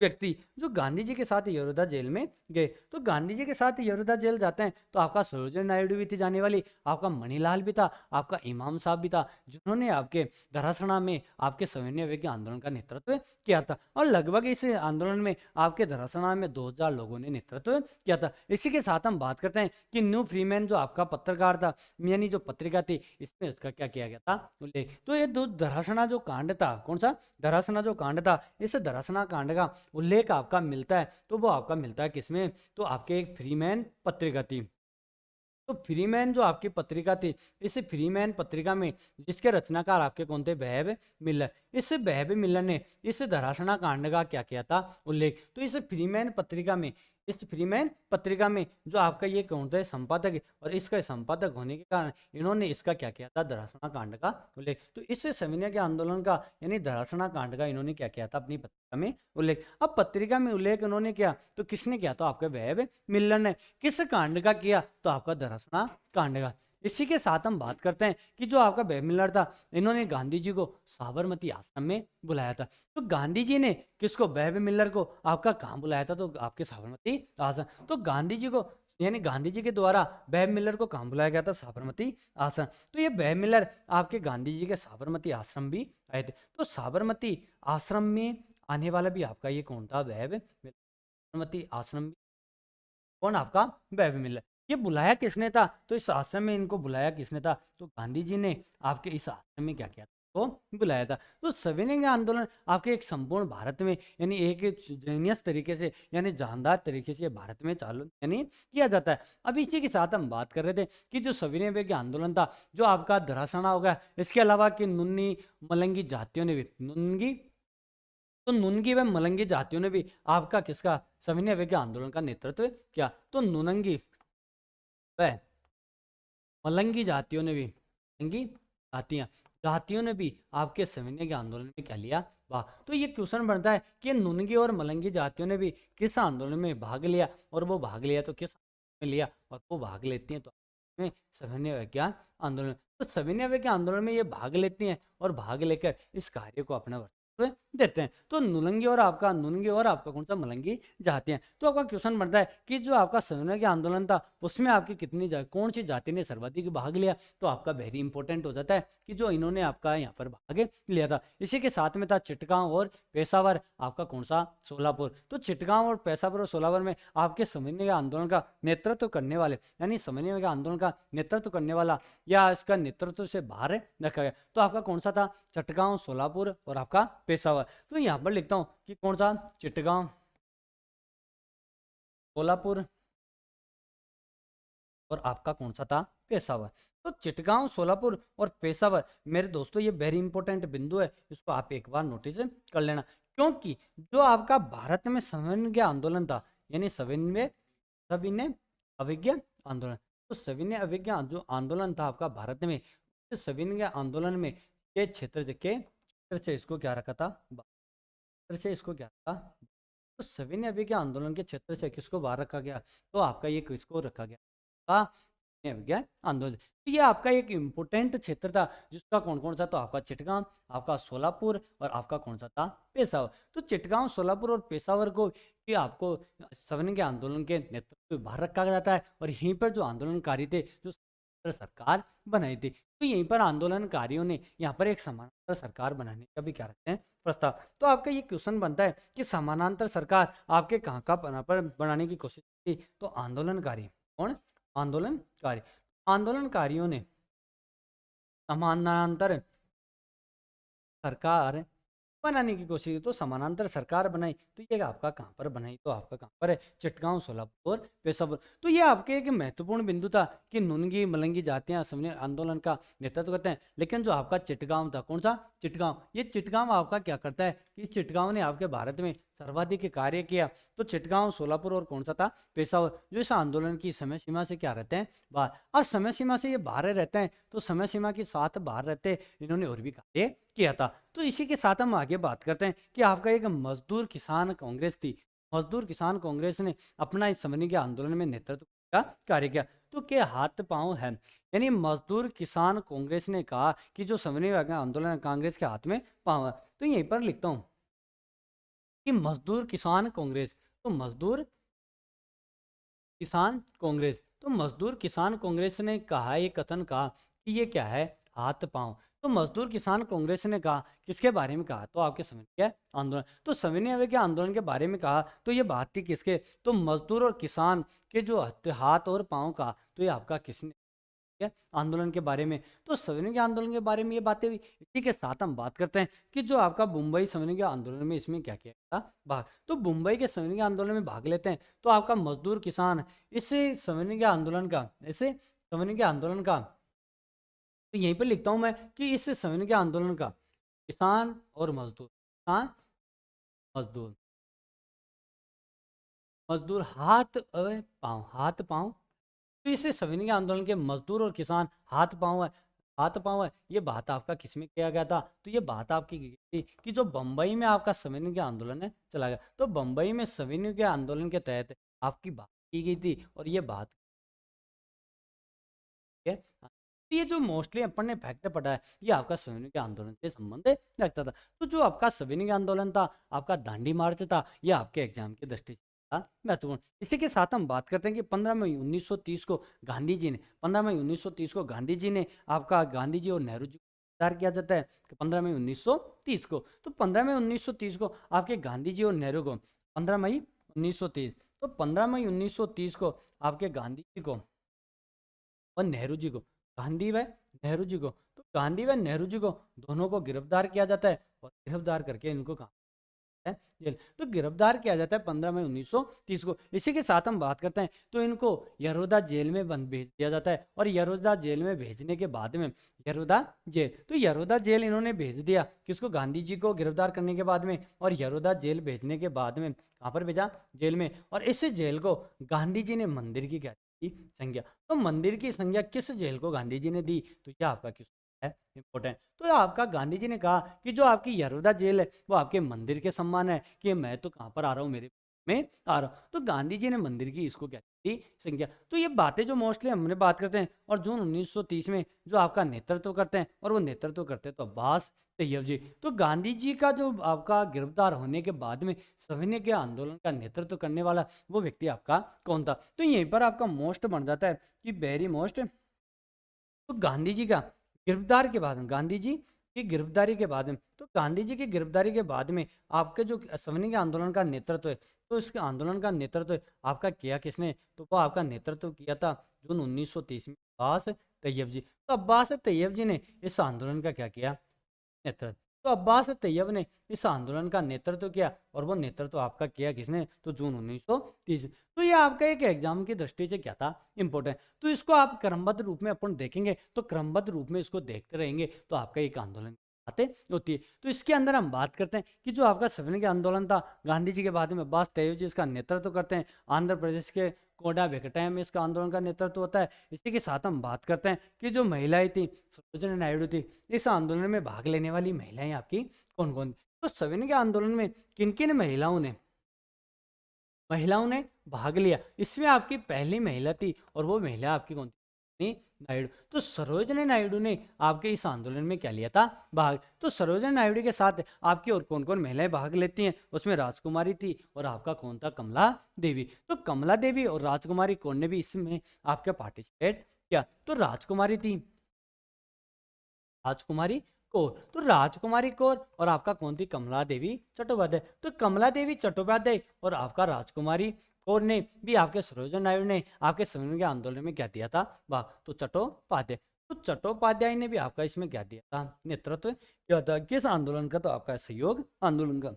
व्यक्ति जो गांधी जी के साथ यशोदा जेल में गए। तो गांधी जी के साथ यशोदा जेल जाते हैं तो आपका सरोजिनी नायडू भी थी जाने वाली, आपका मणिलाल भी था, आपका इमाम साहब भी था, जिन्होंने आपके धरासणा में आपके सविनय अवज्ञा आंदोलन का नेतृत्व किया था। और लगभग इस आंदोलन में आपके धरासणा में 2000 लोगों ने नेतृत्व किया था। इसी के साथ हम बात करते हैं कि न्यू फ्रीमैन जो आपका पत्रकार था, यानी जो पत्रिका थी, इसमें उसका क्या किया गया था, उल्लेख। तो ये दो धरासणा जो कांड था, कौन सा, धरासणा जो कांड था, इस धरासणा कांड का उल्लेख आपका मिलता है, तो वो आपका मिलता है किसमें, तो आपके एक फ्रीमैन पत्रिका थी। तो फ्रीमैन जो आपकी पत्रिका थी, इस फ्रीमैन पत्रिका में जिसके रचनाकार आपके कौन थे, वेब मिलर। इस वेब मिलर ने इस धरासणा कांड का क्या किया था, उल्लेख। तो इस फ्रीमैन पत्रिका में, इस फ्रीमैन पत्रिका में जो आपका ये कौन थे, संपादक, और इसका संपादक होने के कारण इन्होंने इसका क्या किया था, धरासणा कांड का उल्लेख। तो इस सविनय के आंदोलन का यानी धरासणा कांड का इन्होंने क्या किया था, अपनी पत्रिका में उल्लेख। अब पत्रिका में उल्लेख उन्होंने किया तो किसने किया, तो आपके वेब मिलर ने। किस कांड का किया, तो आपका धरासणा कांड का। इसी के साथ हम बात करते हैं कि जो आपका वेब मिलर था, इन्होंने गांधी जी को साबरमती आश्रम में बुलाया था। तो गांधी जी ने किसको, वेब मिलर को आपका कहाँ बुलाया था, तो आपके साबरमती आश्रम। तो गांधी जी को यानी गांधी जी के द्वारा वेब मिलर को कहाँ बुलाया गया था, साबरमती आश्रम। तो ये वेब मिलर आपके गांधी जी के साबरमती आश्रम भी आए थे। तो साबरमती आश्रम में आने वाला भी आपका ये कौन था, वेब मिलर। साबरमती आश्रम भी कौन, आपका वेब मिलर। ये बुलाया किसने था, तो इस आश्रम में इनको बुलाया किसने था, तो गांधी जी ने आपके इस आश्रम में क्या किया था, तो बुलाया था। तो सविनय आंदोलन आपके एक संपूर्ण भारत में यानी एक जीनियस तरीके से यानी जानदार तरीके से भारत में चालू यानी किया जाता है। अब इसी के साथ हम बात कर रहे थे कि जो सविनय के आंदोलन था जो आपका धरासणा हो गया, इसके अलावा कि नुन्नी मलंगी जातियों ने भी, नुनगी व मलंगी जातियों ने भी आपका किसका, सविनय अवज्ञा आंदोलन का नेतृत्व किया। तो नुनंगी व मलंगी जातियों ने भी, मलंगी जातियों ने भी आपके सविनय के आंदोलन में क्या लिया, वाह। तो ये क्वेश्चन बनता है कि नुनगी और मलंगी जातियों ने भी किस आंदोलन में भाग लिया, और वो भाग लिया तो किस में लिया, और वो भाग लेती हैं तो में सविनय अवज्ञा आंदोलन। तो सविनय अवज्ञा आंदोलन में ये भाग लेती हैं और भाग लेकर इस कार्य को अपना वर्चस्व देते हैं। तो नुलंगी और आपका कौन सा मलंगी जाति हैं। तो आपका क्वेश्चन बनता है कि जो आपका सविनय अवज्ञा आंदोलन था उसमें आपकी कौन सी जाति ने सर्वाधिक भाग लिया। तो आपका वेरी इंपॉर्टेंट हो जाता है कि जो इन्होंने आपका यहाँ पर भाग लिया था। इसी के साथ में था चिटगांव और पेशावर, आपका कौन सा सोलापुर। तो चिटगांव और पेशावर और सोलापुर में आपके सविनय आंदोलन का नेतृत्व करने वाले, यानी सविनय आंदोलन का नेतृत्व करने वाला या इसका नेतृत्व से बाहर रखा गया, तो आपका कौन सा था, चिटगांव, सोलापुर और आपका पेशावर। तो यहाँ पर लिखता हूँ कि कौन सा, चिटगांव, सोलापुर और आपका कौन सा था, पेशावर। तो चिटगांव, सोलापुर और पेशावर मेरे दोस्तों ये वेरी इंपॉर्टेंट बिंदु है, इसको आप एक बार नोटिस कर लेना। क्योंकि जो आपका भारत में सविनय आंदोलन था, यानी सविनय अवज्ञा आंदोलन, तो सविनय अवज्ञा जो आंदोलन था आपका भारत में, उस सविनय आंदोलन में के क्षेत्र से इसको क्या रखा था, क्षेत्र से इसको क्या रखा, तो सविनय अवज्ञा आंदोलन के क्षेत्र से किसको बाहर रखा गया, तो आपका ये किसको रखा गया, सविनय अवज्ञा आंदोलन। तो ये आपका एक इम्पोर्टेंट क्षेत्र था जिसका कौन कौन सा, तो आपका चिटगांव, आपका सोलापुर और आपका कौन सा था, पेशावर। तो चिटगांव, सोलापुर और पेशावर को ये आपको सविनय आंदोलन के नेतृत्व में बाहर रखा जाता है और यहीं पर जो आंदोलनकारी थे, जो सरकार बनाई थी, तो यहीं पर आंदोलनकारियों ने यहाँ पर एक समानांतर सरकार बनाने का भी क्या रखते हैं, प्रस्ताव। तो आपका ये क्वेश्चन बनता है कि समानांतर सरकार आपके कहाँ का पर बनाने की कोशिश की, तो आंदोलनकारी, कौन, आंदोलनकारियों ने समानांतर सरकार बनाने की कोशिश की। तो समानांतर सरकार बनाई, तो ये आपका कहाँ पर बनाई, तो आपका कहाँ पर है, चिटगांव, सोलापुर, पेशावर। तो ये आपके एक महत्वपूर्ण बिंदु था कि नुनगी मलंगी जातियां सविनय आंदोलन का नेतृत्व करते हैं। लेकिन जो आपका चिटगांव था, कौन सा, चिटगांव, ये चिटगांव आपका क्या करता है कि चिटगांव ने आपके भारत में सर्वाधिक कार्य किया। तो चिटगांव, सोलापुर और कौन सा था, पेशावर, जो इस आंदोलन की समय सीमा से क्या रहते हैं, बाहर। और समय सीमा से ये बाहर रहते हैं, तो समय सीमा के साथ बाहर रहते इन्होंने और भी कार्य किया था। तो इसी के साथ हम आगे बात करते हैं कि आपका एक मजदूर किसान कांग्रेस थी। मजदूर किसान कांग्रेस ने अपना इस सविनय के आंदोलन में नेतृत्व का कार्य किया। तो क्या हाथ पांव है, यानी मजदूर किसान कांग्रेस ने कहा कि जो सविनय आंदोलन कांग्रेस के हाथ में पांव है। तो यहीं पर लिखता हूं कि मजदूर किसान कांग्रेस, तो मजदूर किसान कांग्रेस, तो मजदूर किसान कांग्रेस ने कहा, ये कथन कहा कि ये क्या है, हाथ पांव। तो मजदूर किसान कांग्रेस ने कहा, किसके बारे में कहा, तो आपके सविनय आंदोलन, तो सविनय अवज्ञा आंदोलन के बारे में कहा। तो ये बात थी किसके, तो मजदूर और किसान के जो हाथ और पांव का, तो ये आपका किसने आंदोलन के बारे में, तो सविनय आंदोलन के बारे में ये बातें हुई। इसी के साथ हम बात करते हैं कि जो आपका मुंबई सविनय आंदोलन में इसमें क्या किया था, भाग। तो मुंबई के सविनय आंदोलन में भाग लेते हैं तो आपका मजदूर किसान इसे सविनय आंदोलन का, तो यहीं पर लिखता हूं मैं कि इस सविनय आंदोलन का किसान और मजदूर, किसान, मजदूर, मजदूर हाथ पांव, हाथ पांव। तो इस सविनय आंदोलन के मजदूर और किसान हाथ पांव है, हाथ पांव है। ये बात आपका किसमें किया गया था, तो ये बात आपकी की गई थी कि जो बम्बई में आपका सविनय आंदोलन है चला गया। तो बम्बई में सविनय आंदोलन के तहत आपकी बात की गई थी और ये बात है। तो ये जो मोस्टली अपन ने फैक्ट पढ़ा है, ये आपका सविनय आंदोलन से संबंध रखता था। तो जो आपका सविनय आंदोलन था, आपका दांडी मार्च था, ये आपके एग्जाम की दृष्टि से महत्वपूर्ण। इसी के साथ हम बात करते हैं कि 15 मई 1930 को गांधी जी ने, 15 मई 1930 को गांधी जी ने, आपका गांधी जी और नेहरू जी को गिरफ्तार किया जाता है 15 मई 1930 को। तो 15 मई 1930 को आपके गांधी जी और नेहरू को, 15 मई 1930, तो 15 मई 1930 को आपके गांधी जी को और नेहरू जी को, गांधी व नेहरू जी को, तो गांधी व नेहरू जी को दोनों को गिरफ्तार किया जाता है और गिरफ्तार करके इनको कहा है जेल। तो गिरफ्तार किया जाता है 15 मई 1930 को। इसी के साथ हम बात करते हैं तो इनको यरोदा जेल में बंद भेज दिया जाता है और यरोदा जेल में भेजने के बाद में, यरोदा जेल, तो यरोदा जेल इन्होंने भेज दिया किसको, गांधी जी को गिरफ्तार करने के बाद में। और यरोदा जेल भेजने के बाद में कहाँ पर भेजा, जेल में। और इस जेल को गांधी जी ने मंदिर की क्या की, संज्ञा। तो मंदिर की संज्ञा किस जेल को गांधी जी ने दी, तो यह आपका किस है, इंपॉर्टेंट। तो आपका गांधी जी ने कहा कि जो आपकी यरोदा जेल है वो आपके मंदिर के सम्मान है कि मैं तो कहाँ पर आ रहा हूँ, मेरे में आ रहा हूँ। तो गांधी जी ने मंदिर की इसको क्या थी संख्या। तो ये बातें जो मोस्टली हमने बात करते हैं, और जून 1930 में जो आपका नेतृत्व करते हैं, और वो नेतृत्व करते हैं तो अब्बास तैयब जी। तो गांधी जी का जो आपका गिरफ्तार होने के बाद में सविनय के आंदोलन का नेतृत्व करने वाला वो व्यक्ति आपका कौन था। तो यहीं पर आपका मोस्ट बन जाता है कि वेरी मोस्ट। तो गांधी जी का गिरफ्तार के बाद में, गांधी जी की गिरफ्तारी के बाद में, तो गांधी जी की गिरफ्तारी के बाद में आपके जो सविनय के आंदोलन का नेतृत्व है, तो इसके आंदोलन का नेतृत्व आपका किया किसने, तो वो आपका नेतृत्व किया था जून 1930 में अब्बास तैयब जी। तो अब्बास तैयब जी ने इस आंदोलन का क्या किया, नेतृत्व। तो अब्बास तैयब ने इस आंदोलन का नेतृत्व किया, और वो नेतृत्व आपका किया किसने, तो जून 1930। तो ये आपका एक एग्जाम की दृष्टि से क्या था, इंपॉर्टेंट। तो इसको आप क्रमबद्ध रूप में अपन देखेंगे, तो क्रमबद्ध रूप में इसको देखते रहेंगे तो आपका एक आंदोलन बातें होती है। तो इसके अंदर हम बात करते हैं कि जो आपका सविनय का आंदोलन था, गांधी जी के बाद में अब्बास तैयब जी इसका नेतृत्व करते हैं। आंध्र प्रदेश के कोडा वेकटाया में इसका आंदोलन का नेतृत्व होता है। इसी के साथ हम बात करते हैं कि जो महिलाएं थी, सरोजिनी नायडू थी, इस आंदोलन में भाग लेने वाली महिलाएं आपकी कौन कौन थी। तो सविनय के आंदोलन में किन किन महिलाओं ने भाग लिया, इसमें आपकी पहली महिला थी, और वो महिला आपकी कौन थी, नायडू। तो सरोजिनी नायडू ने आपके इस आंदोलन में क्या लिया था, भाग। तो सरोजिनी नायडू के साथ आपकी और कौन कौन महिलाएं भाग लेती हैं, उसमें राजकुमारी थी, और आपका कौन था, कमला देवी। तो कमला देवी और राजकुमारी कौन ने भी इसमें आपका पार्टिसिपेट किया। तो राजकुमारी थी, राजकुमारी कौर। तो राजकुमारी कौर और आपका कौन थी, कमला देवी चट्टोपाध्याय। तो कमला देवी चट्टोपाध्याय और आपका राजकुमारी कौर ने भी आपके सरोजिनी नायडू ने आपके सविनय के आंदोलन में क्या दिया था, वाह। तो चट्टोपाध्याय, तो चट्टोपाध्याय ने भी आपका इसमें क्या दिया था, नेतृत्व किया था किस आंदोलन का, तो आपका सहयोग आंदोलन का।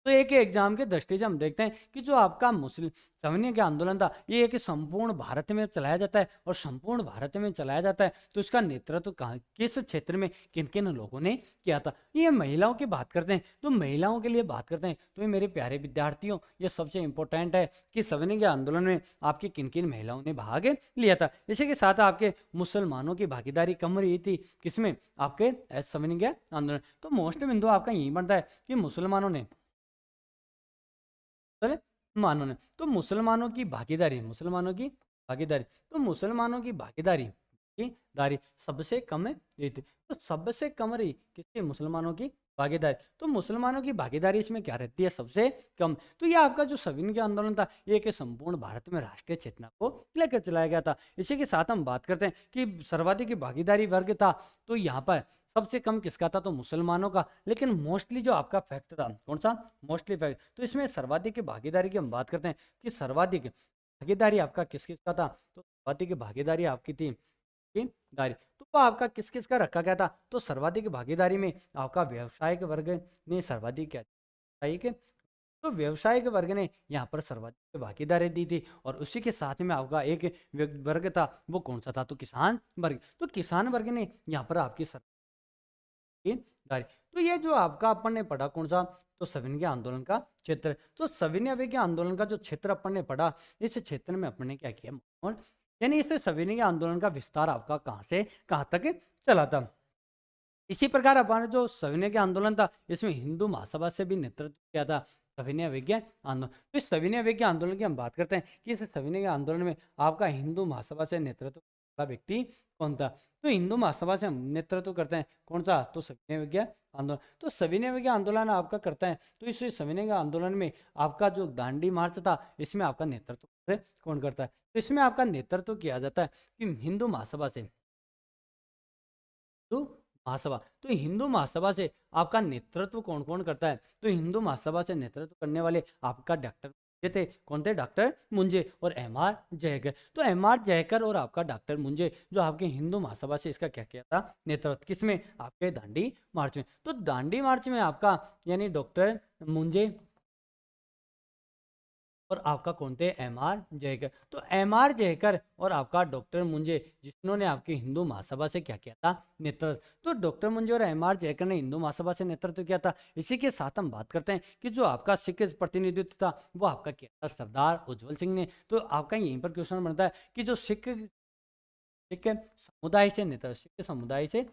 तो एक एग्जाम के दृष्टि से हम देखते हैं कि जो आपका मुस्लिम सविनय का आंदोलन था, ये एक संपूर्ण भारत में चलाया जाता है, और संपूर्ण भारत में चलाया जाता है तो इसका नेतृत्व कहाँ, किस क्षेत्र में किन किन लोगों ने किया था। ये महिलाओं की बात करते हैं, तो महिलाओं के लिए बात करते हैं, तो ये मेरे प्यारे विद्यार्थियों, ये सबसे इंपॉर्टेंट है कि सविनय के आंदोलन में आपकी किन किन महिलाओं ने भाग लिया था। इसी के साथ आपके मुसलमानों की भागीदारी कम रही थी किसमें, आपके सविनय के आंदोलन। तो मोस्ट बिंदु आपका यही बनता है कि मुसलमानों ने, मुसलमानों ने, तो मुसलमानों की भागीदारी, मुसलमानों की भागीदारी, तो मुसलमानों की भागीदारी सबसे कम रही थी। तो सबसे कम रही किसकी, मुसलमानों की भागीदारी। तो मुसलमानों की भागीदारी इसमें क्या रहती है, सबसे कम। तो ये आपका जो सविनय का आंदोलन था, ये एक संपूर्ण भारत में राष्ट्रीय चेतना को लेकर चलाया गया था। इसी के साथ हम बात करते हैं कि सर्वाधिक भागीदारी वर्ग था, तो यहाँ पर सबसे कम किसका था, तो मुसलमानों का। लेकिन मोस्टली जो आपका फैक्ट था, कौन सा, मोस्टली फैक्ट। तो इसमें सर्वाधिक भागीदारी की हम बात करते हैं कि सर्वाधिक भागीदारी आपका किस किसका था, तो सर्वाधिक भागीदारी आपकी थी भागीदारी। तो वो आपका किस किस का रखा गया था, तो सर्वाधिक भागीदारी में आपका व्यवसायिक वर्ग ने सर्वाधिक क्या, व्यवसायिक, तो व्यवसायिक वर्ग ने यहाँ पर सर्वाधिक भागीदारी दी थी। और उसी के साथ में आपका एक वर्ग था, वो कौन सा था, तो किसान वर्ग। तो किसान वर्ग ने यहाँ पर आपकी दारी। तो ये जो आपका अपन ने पढ़ा कौन सा, तो सविनय के आंदोलन का क्षेत्र। तो सविनय के आंदोलन का जो क्षेत्र अपन ने पढ़ा, इस क्षेत्र में अपन ने क्या किया, और यानी इससे सविनय के आंदोलन का विस्तार आपका कहाँ से कहाँ तक चला था। इसी प्रकार अपन जो सविनय के आंदोलन था, इसमें हिंदू महासभा से भी नेतृत्व किया था सविनय अवज्ञा आंदोलन। तो इस सविनय अवज्ञा आंदोलन की हम बात करते हैं कि इस सविनय के आंदोलन में आपका हिंदू महासभा से नेतृत्व का व्यक्ति कौन था। तो हिंदू महासभा से हम नेतृत्व करते हैं कौन सा, तो सविनय अवज्ञा आंदोलन। तो सविनय अवज्ञा आंदोलन आपका करता है, तो इस सविनय का आंदोलन में आपका जो दांडी मार्च था, इसमें आपका नेतृत्व कौन करता है, तो इसमें आपका नेतृत्व किया जाता है कि हिंदू महासभा से, हिंदू महासभा। तो हिंदू महासभा से आपका नेतृत्व कौन कौन करता है, तो हिंदू महासभा से नेतृत्व करने वाले आपका डॉक्टर थे, कौन थे, डॉक्टर मुंजे और एमआर जयकर। तो एमआर जयकर और आपका डॉक्टर मुंजे जो आपके हिंदू महासभा से इसका क्या किया था, नेतृत्व किसमें, आपके दांडी मार्च में। तो दांडी मार्च में आपका यानी डॉक्टर मुंजे और आपका कौन थे, एम आर जयकर। तो एम आर जयकर और आपका डॉक्टर मुंजे, जिन्होंने आपकी हिंदू महासभा से क्या किया था, नेतृत्व। तो डॉक्टर मुंजे और एम आर जयकर ने हिंदू महासभा से नेतृत्व किया था। इसी के साथ हम बात करते हैं कि जो आपका सिख प्रतिनिधित्व था, वो आपका किया था सरदार उज्जवल सिंह ने। तो आपका यहीं पर क्वेश्चन बनता है कि जो सिख सिख समुदाय से नेतृत्व, सिख समुदाय से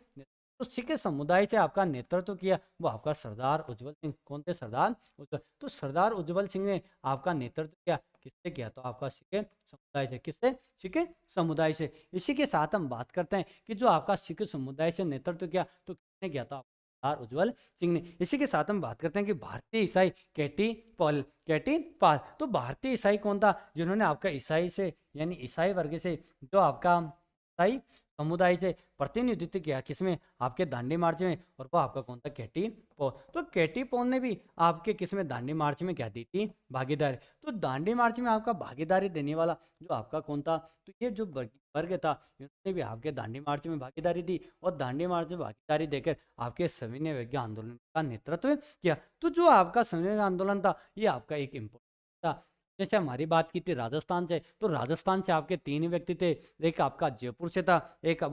तो सिख समुदाय से आपका नेतृत्व किया वो आपका सरदार उज्जवल सिंह। कौन थे? सरदार उज्जवल। तो सरदार उज्जवल सिंह ने आपका नेतृत्व किया किससे किया? तो आपका सिख समुदाय से। किससे? सिख समुदाय से। इसी के साथ हम बात करते हैं कि जो आपका सिख समुदाय से नेतृत्व किया तो किसने किया था? सरदार उज्जवल सिंह ने। इसी के साथ हम बात करते हैं कि भारतीय ईसाई केटी पॉल। केटी पाल। तो भारतीय ईसाई कौन था जिन्होंने आपका ईसाई से यानी ईसाई वर्ग से जो आपका ईसाई समुदाय से प्रतिनिधित्व किया किसमें? आपके दांडी मार्च में। और वो आपका कौन था? केटी पॉल। तो केटी पॉल ने भी आपके किसमें? दांडी मार्च में क्या दी थी? भागीदारी। तो दांडी मार्च में आपका भागीदारी देने वाला जो आपका कौन था? तो ये जो वर्ग था इन्होंने भी आपके दांडी मार्च में भागीदारी दी और दांडी मार्च में भागीदारी देकर आपके सविनय अवज्ञा आंदोलन का नेतृत्व किया। तो जो आपका सविनय आंदोलन था ये आपका एक इम्पोर्टेंट था। जैसे हमारी बात की थी राजस्थान से, तो राजस्थान से आपके 3 व्यक्ति थे। एक आपका जयपुर से था, एक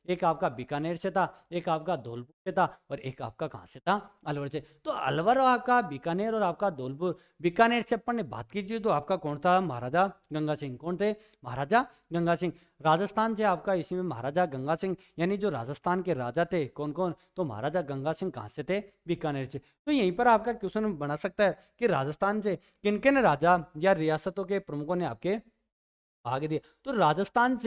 एक आपका बीकानेर से था, एक आपका धौलपुर से था और एक आपका कहाँ से था? अलवर से। तो अलवर और आपका बीकानेर और आपका धौलपुर। बीकानेर से अपन ने बात कीजिए तो आपका कौन था? महाराजा गंगा सिंह। कौन थे? महाराजा गंगा सिंह। राजस्थान से आपका इसी में महाराजा गंगा सिंह यानी जो राजस्थान के राजा थे कौन कौन? तो महाराजा गंगा सिंह कहाँ से थे? बीकानेर से। तो यहीं पर आपका क्वेश्चन बना सकता है कि राजस्थान से किन किन राजा या रियासतों के प्रमुखों ने आपके भाग दिए? तो राजस्थान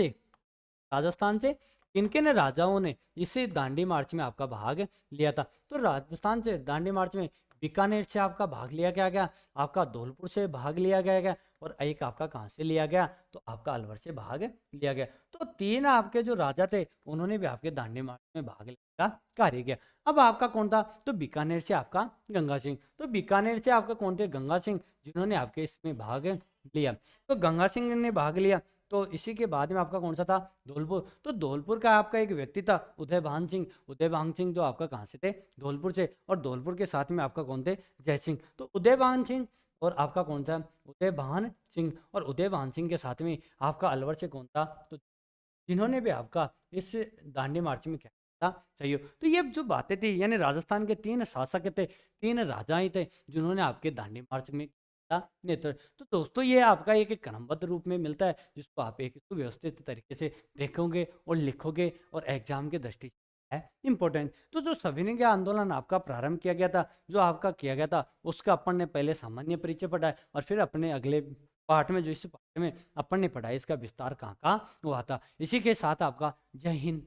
से किन किन राजाओं ने इस दांडी मार्च में आपका भाग लिया था? तो राजस्थान से दांडी मार्च में बीकानेर से आपका भाग लिया गया, आपका धौलपुर से भाग लिया गया और एक आपका कहाँ से लिया गया? तो आपका अलवर से भाग लिया गया। तो 3 आपके जो राजा थे उन्होंने भी आपके दांडी मार्च में भाग लेने का कार्य किया। अब आपका कौन था? तो बीकानेर से आपका गंगा सिंह। तो बीकानेर से आपका कौन थे? गंगा सिंह, जिन्होंने आपके इसमें भाग लिया। तो गंगा सिंह ने भाग लिया। तो इसी के बाद में आपका कौन सा था? धौलपुर। तो धौलपुर का आपका एक व्यक्ति था उदयभान सिंह। उदयभान सिंह जो आपका कहाँ से थे? धौलपुर से। और धौलपुर के साथ में आपका कौन थे? जय सिंह। तो उदयभान सिंह और आपका कौन था? उदयभान सिंह। और उदयभान सिंह के साथ में आपका अलवर से कौन था? तो जिन्होंने भी आपका इस दांडी मार्च में क्या था? सहयोग। तो ये जो बातें थी यानी राजस्थान के 3 शासक थे, 3 राजाएं थे जिन्होंने आपके दांडी मार्च में किया नेतृत्व। तो दोस्तों ये आपका एक क्रमबद्ध रूप में मिलता है जिसको आप एक सुव्यवस्थित तरीके से देखोगे और लिखोगे और एग्जाम के दृष्टि से है इम्पोर्टेंट। तो जो सविनय आंदोलन आपका प्रारंभ किया गया था, जो आपका किया गया था उसका अपन ने पहले सामान्य परिचय पढ़ा है और फिर अपने अगले पार्ट में जो इस पार्ट में अपन ने पढ़ा है इसका विस्तार कहाँ कहाँ हुआ था। इसी के साथ आपका जय हिंद।